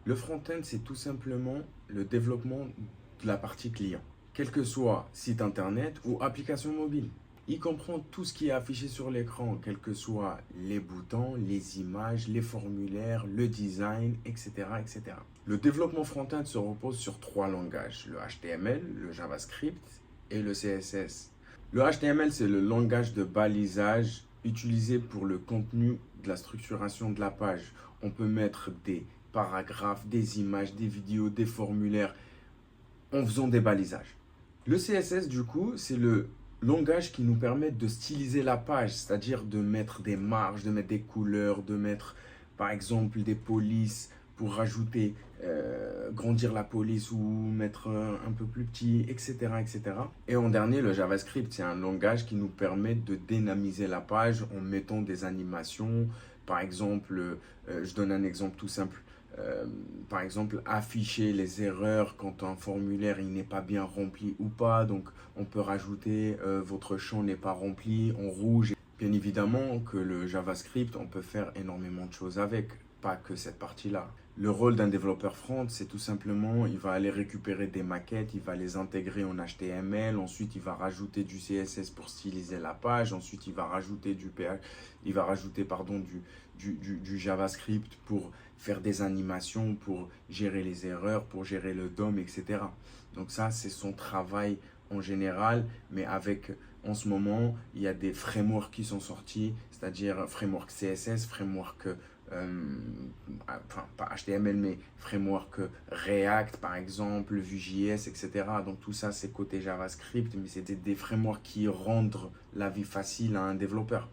Le front-end, c'est tout simplement le développement de la partie client, quel que soit site internet ou application mobile. Il comprend tout ce qui est affiché sur l'écran, quels que soient les boutons, les images, les formulaires, le design, etc., etc. Le développement front-end se repose sur trois langages, le HTML, le JavaScript et le CSS. Le HTML, c'est le langage de balisage utilisé pour le contenu de la structuration de la page. On peut mettre des paragraphes, des images, des vidéos, des formulaires en faisant des balisages. Le CSS, du coup, c'est le langage qui nous permet de styliser la page, c'est-à-dire de mettre des marges, de mettre des couleurs, de mettre par exemple des polices pour rajouter, grandir la police ou mettre un peu plus petit, etc., etc. Et en dernier, le JavaScript, c'est un langage qui nous permet de dynamiser la page en mettant des animations. Par exemple, je donne un exemple tout simple. Euh, Par exemple, afficher les erreurs quand un formulaire il n'est pas bien rempli ou pas. Donc, on peut rajouter votre champ n'est pas rempli en rouge. Bien évidemment que le JavaScript, on peut faire énormément de choses avec, pas que cette partie-là. Le rôle d'un développeur front, c'est tout simplement, il va aller récupérer des maquettes, il va les intégrer en HTML, ensuite il va rajouter du CSS pour styliser la page, ensuite il va rajouter du PH, il va rajouter pardon, du JavaScript pour faire des animations, pour gérer les erreurs, pour gérer le DOM, etc. Donc ça, c'est son travail en général, mais avec, en ce moment, il y a des frameworks qui sont sortis, c'est-à-dire framework CSS, framework, enfin pas HTML, mais framework React, par exemple, Vue.js, etc. Donc tout ça, c'est côté JavaScript, mais c'est des frameworks qui rendent la vie facile à un développeur.